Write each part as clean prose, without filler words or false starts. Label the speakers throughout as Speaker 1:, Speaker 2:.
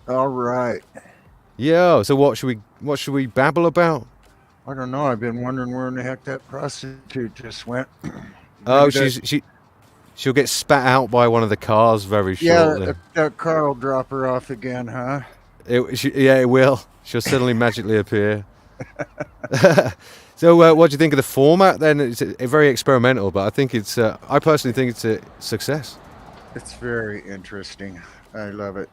Speaker 1: All right.
Speaker 2: Yo, so what should we babble about?
Speaker 1: I don't know. I've been wondering where in the heck that prostitute just went.
Speaker 2: Oh,
Speaker 1: Maybe that.
Speaker 2: she'll get spat out by one of the cars very
Speaker 1: Yeah,
Speaker 2: shortly.
Speaker 1: that car will drop her off again, huh?
Speaker 2: Yeah, it will. She'll suddenly magically appear. So, what do you think of the format? Then it's very experimental, but I think it's. I personally think it's a success.
Speaker 1: It's very interesting. I love it.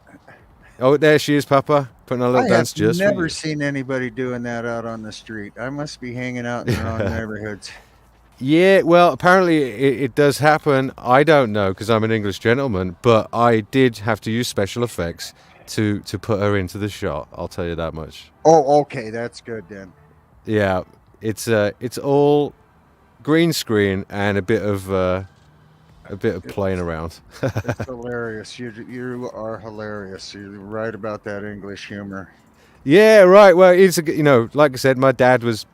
Speaker 2: Oh, there she is, Papa, putting a little
Speaker 1: I have
Speaker 2: dance just for
Speaker 1: never
Speaker 2: you.
Speaker 1: seen anybody doing that out on the street. I must be hanging out in the wrong neighborhoods.
Speaker 2: Yeah, well, apparently it does happen. I don't know because I'm an English gentleman, but I did have to use special effects to put her into the shot. I'll tell you that much.
Speaker 1: Oh, okay. That's good then.
Speaker 2: Yeah, it's all green screen and a bit of playing
Speaker 1: It's,
Speaker 2: around.
Speaker 1: it's hilarious. You are hilarious. You're right about that English humor.
Speaker 2: Yeah, right. Well, like I said, my dad was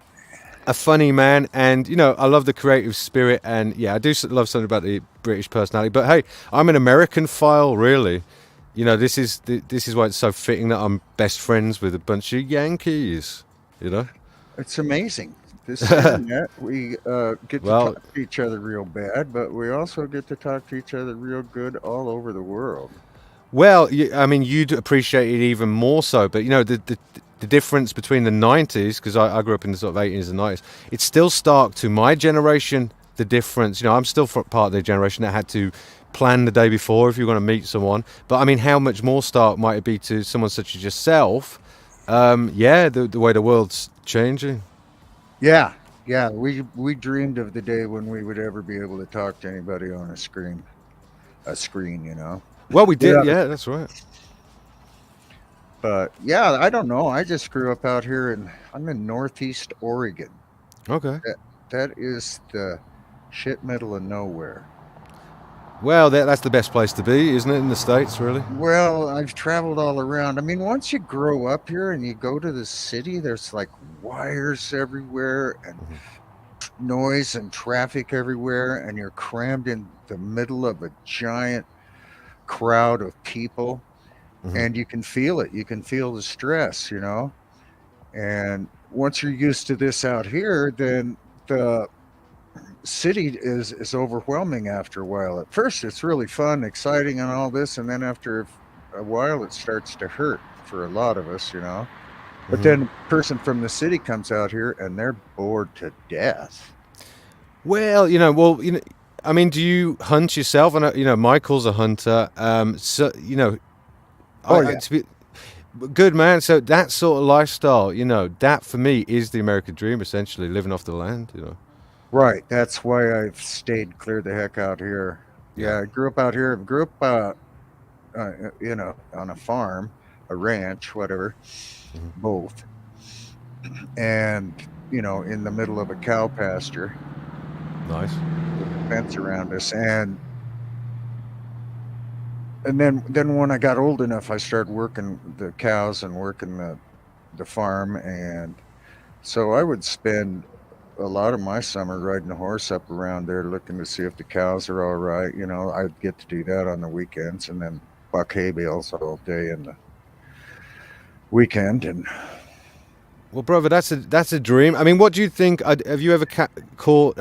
Speaker 2: a funny man, and I love the creative spirit, and yeah, I do love something about the British personality. But hey, I'm an American file, really. This is why it's so fitting that I'm best friends with a bunch of Yankees. You know.
Speaker 1: It's amazing. This internet, we get to
Speaker 2: Well,
Speaker 1: talk to each other real bad, but we also get to talk to each other real good all over the world.
Speaker 2: I mean, you'd appreciate it even more so. But the difference between the '90s, because I grew up in the sort of '80s and '90s, it's still stark to my generation. The difference, I'm still part of the generation that had to plan the day before if you're going to meet someone. But I mean, how much more stark might it be to someone such as yourself? Yeah, the way the world's changing.
Speaker 1: Yeah, yeah. We dreamed of the day when we would ever be able to talk to anybody on a screen.
Speaker 2: Well, we did.
Speaker 1: Yeah.
Speaker 2: Yeah, that's right.
Speaker 1: But yeah, I don't know. I just grew up out here, and I'm in Northeast Oregon.
Speaker 2: Okay.
Speaker 1: That is the shit middle of nowhere.
Speaker 2: Well, that's the best place to be, isn't it, in the States, really?
Speaker 1: Well, I've traveled all around. I mean, once you grow up here and you go to the city, there's like wires everywhere and noise and traffic everywhere, and you're crammed in the middle of a giant crowd of people,
Speaker 2: Hmm.
Speaker 1: and you can feel it. You can feel the stress. And once you're used to this out here, then the city is overwhelming after a while. At first, it's really fun, exciting, and all this, and then after a while, it starts to hurt for a lot of us. But
Speaker 2: Hmm.
Speaker 1: then a person from the city comes out here and they're bored to death.
Speaker 2: Well, I mean, do you hunt yourself? And Michael's a hunter. So
Speaker 1: Oh
Speaker 2: I
Speaker 1: yeah,
Speaker 2: to be good man. So that sort of lifestyle, that for me is the American dream, essentially living off the land.
Speaker 1: right. That's why I've stayed clear the heck out here.
Speaker 2: Yeah.
Speaker 1: Yeah, I grew up out here. Grew up, on a farm, a ranch, whatever,
Speaker 2: Hmm.
Speaker 1: both, and in the middle of a cow pasture
Speaker 2: Nice.
Speaker 1: with a fence around us. And then when I got old enough, I started working the cows and working the farm, and so I would spend a lot of my summer riding a horse up around there, looking to see if the cows are all right. I'd get to do that on the weekends, and then buck hay bales all day in the weekend. And
Speaker 2: Well, brother, that's a dream. I mean, what do you think? Have you ever caught?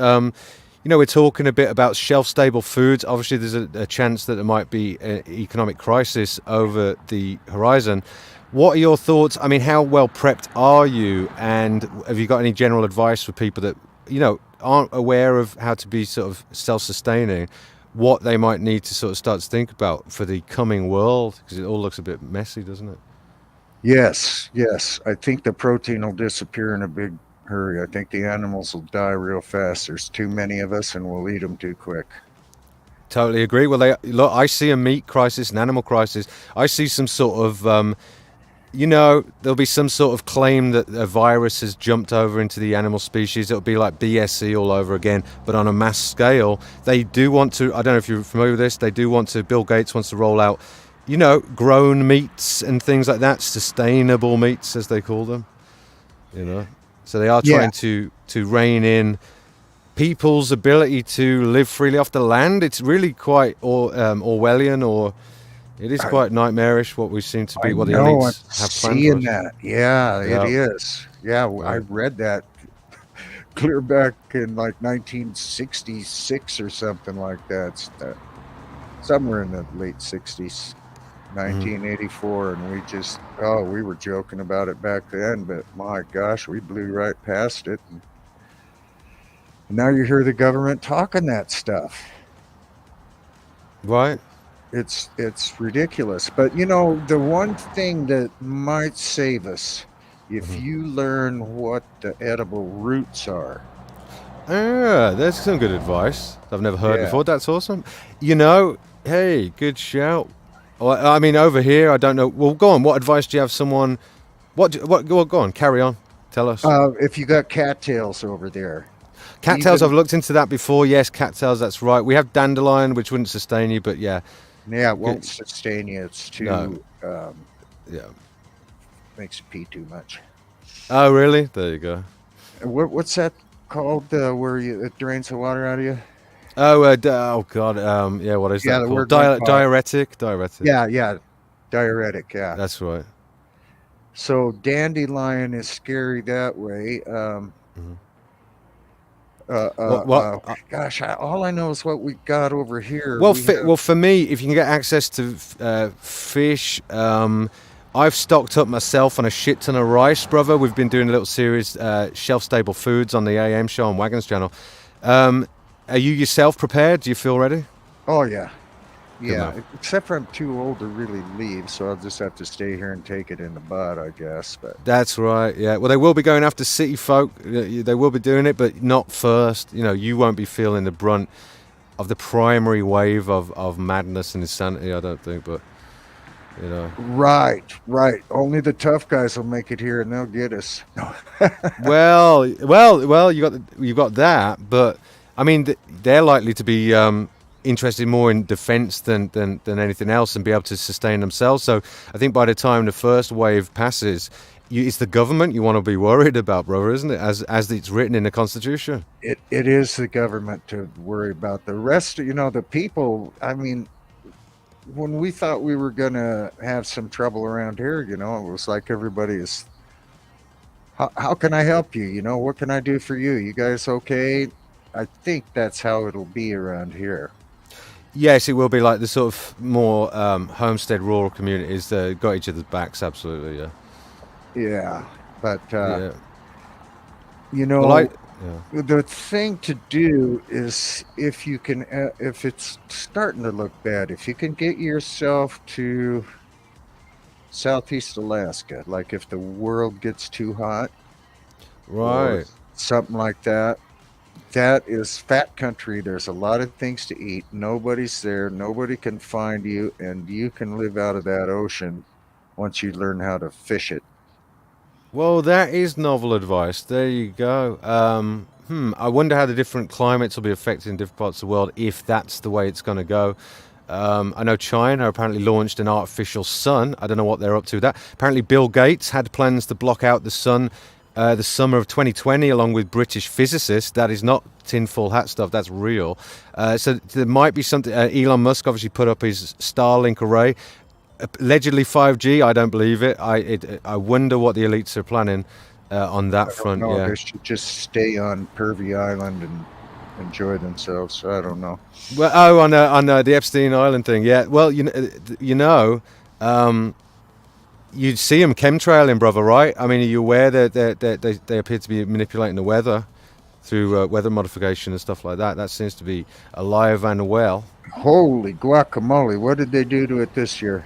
Speaker 2: We're talking a bit about shelf-stable foods. Obviously, there's a chance that there might be an economic crisis over the horizon. What are your thoughts? I mean, how well prepped are you? And have you got any general advice for people that aren't aware of how to be sort of self-sustaining? What they might need to sort of start to think about for the coming world, because it all looks a bit messy, doesn't it?
Speaker 1: yes, yes, I think the protein will disappear in a big hurry. I think the animals will die real fast. There's too many of us, and we'll eat them too quick.
Speaker 2: Totally agree. Well, look. I see a meat crisis, an animal crisis. I see some sort of, there'll be some sort of claim that a virus has jumped over into the animal species. It'll be like BSE all over again, but on a mass scale. They do want to. I don't know if you're familiar with this. They do want to. Bill Gates wants to roll out, grown meats and things like that, sustainable meats as they call them. You know, so they are
Speaker 1: Yeah,
Speaker 2: trying to rein in people's ability to live freely off the land. It's really quite Orwellian, or It is quite nightmarish what we seem to be,
Speaker 1: I
Speaker 2: what the
Speaker 1: know. I'm
Speaker 2: elites have planned for
Speaker 1: seeing
Speaker 2: us.
Speaker 1: that. Yeah, it
Speaker 2: Yeah,
Speaker 1: is. Yeah, I
Speaker 2: right.
Speaker 1: read that clear back in like 1966 or something like that. Somewhere in the late 60s,
Speaker 2: Mhm.
Speaker 1: 1984, and we were joking about it back then, but my gosh, we blew right past it. And now you hear the government talking that stuff.
Speaker 2: Right.
Speaker 1: It's ridiculous. But you know, the one thing that might save us, if
Speaker 2: Mhm.
Speaker 1: you learn what the edible roots are.
Speaker 2: Ah, there's some good advice I've never heard
Speaker 1: Yeah.
Speaker 2: before. That's awesome. You know, hey, good shout. Well, I mean, over here, I don't know. Well, go on. What advice do you have someone? What, go on, carry on. Tell us.
Speaker 1: If you got cattails over there,
Speaker 2: Cattails, I've
Speaker 1: even
Speaker 2: looked into that before. Yes, cattails, that's right. We have dandelion, which wouldn't sustain you, but yeah.
Speaker 1: yeah, it won't
Speaker 2: Good.
Speaker 1: sustain you. It's
Speaker 2: No,
Speaker 1: too
Speaker 2: yeah.
Speaker 1: makes you pee too much.
Speaker 2: Oh, really? There you go.
Speaker 1: What's that called? Where it drains the water out of you?
Speaker 2: Oh, oh God. Yeah, what is
Speaker 1: Yeah,
Speaker 2: that
Speaker 1: the
Speaker 2: called?
Speaker 1: word went by.
Speaker 2: Diuretic? Diuretic.
Speaker 1: Yeah, yeah, diuretic. Yeah.
Speaker 2: That's right.
Speaker 1: So dandelion is scary that way.
Speaker 2: Mhm.
Speaker 1: Uh, uh,
Speaker 2: What?
Speaker 1: uh, Gosh, all I know is what we got over here.
Speaker 2: Well,
Speaker 1: We have.
Speaker 2: well, for me, if you can get access to fish, I've stocked up myself on a shit ton of rice, brother. We've been doing a little series, shelf stable foods, on the AM show on Wagons channel. Are you yourself prepared? Do you feel ready?
Speaker 1: Oh yeah,
Speaker 2: Good
Speaker 1: yeah.
Speaker 2: enough.
Speaker 1: Except for I'm too old to really leave, so I'll just have to stay here and take it in the bud, I guess. But
Speaker 2: That's right. Yeah. Well, they will be going after city folk. They will be doing it, but not first. You know, you won't be feeling the brunt of the primary wave of madness and insanity. I don't think, but you know.
Speaker 1: right, right. Only the tough guys will make it here, and they'll get us.
Speaker 2: Well. You got that, but I mean, they're likely to be interested more in defence than anything else, and be able to sustain themselves. So I think by the time the first wave passes, it's the government you want to be worried about, brother, isn't it? As it's written in the Constitution.
Speaker 1: It is the government to worry about. The rest, the people. I mean, when we thought we were gonna have some trouble around here, it was like everybody is. How can I help you? What can I do for you? You guys okay? I think that's how it'll be around here.
Speaker 2: Yes, it will be like the sort of more homestead rural communities that got each other's backs. Absolutely, yeah.
Speaker 1: Yeah, but
Speaker 2: Yeah.
Speaker 1: you
Speaker 2: Well,
Speaker 1: know,
Speaker 2: yeah.
Speaker 1: the thing to do is if you can, if it's starting to look bad, if you can get yourself to Southeast Alaska, like if the world gets too hot or
Speaker 2: Right.
Speaker 1: something like that, that is fat country. There's a lot of things to eat. Nobody's there. Nobody can find you, and you can live out of that ocean once you learn how to fish it.
Speaker 2: Well, that is novel advice. There you go. I wonder how the different climates will be affected in different parts of the world if that's the way it's going to go. I know China apparently launched an artificial sun. I don't know what they're up to with that. Apparently, Bill Gates had plans to block out the sun the summer of 2020, along with British physicists. That is not tinfoil hat stuff. That's real. So there might be something. Elon Musk obviously put up his Starlink array. Allegedly 5G. I don't believe it. I wonder what the elites are planning on that
Speaker 1: I don't
Speaker 2: front.
Speaker 1: know.
Speaker 2: Yeah.
Speaker 1: They should just stay on Pervy Island and enjoy themselves. I don't know.
Speaker 2: Well, oh, on the Epstein Island thing. Yeah. Well, you'd see them chemtrailing, brother. Right? I mean, are you aware that they appear to be manipulating the weather through weather modification and stuff like that? That seems to be alive and well.
Speaker 1: Holy guacamole! What did they do to it this year?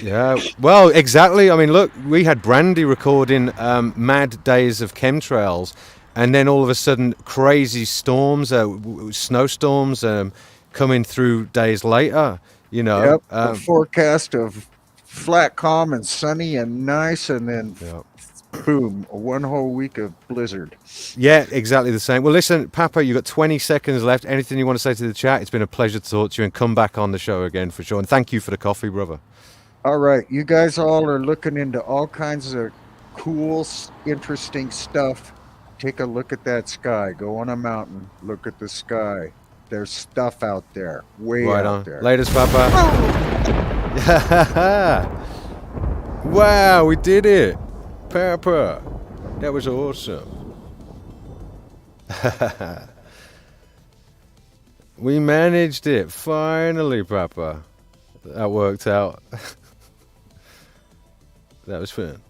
Speaker 2: Yeah, well, exactly. I mean, look, we had Brandy recording mad days of chemtrails, and then all of a sudden, crazy storms, snowstorms coming through days later. You know,
Speaker 1: Yep, a forecast of flat, calm, and sunny and nice, and then
Speaker 2: yeah.
Speaker 1: boom, one whole week of blizzard.
Speaker 2: Yeah, exactly the same. Well, listen, Papa, you've got 20 seconds left. Anything you want to say to the chat? It's been a pleasure to talk to you, and come back on the show again for sure. And thank you for the coffee, brother.
Speaker 1: All right, you guys all are looking into all kinds of cool, interesting stuff. Take a look at that sky. Go on a mountain. Look at the sky. There's stuff out there, way
Speaker 2: Right
Speaker 1: out
Speaker 2: on.
Speaker 1: there.
Speaker 2: Latest, Papa. Wow, we did it, Papa. That was awesome. We managed it finally, Papa. That worked out. That was fun.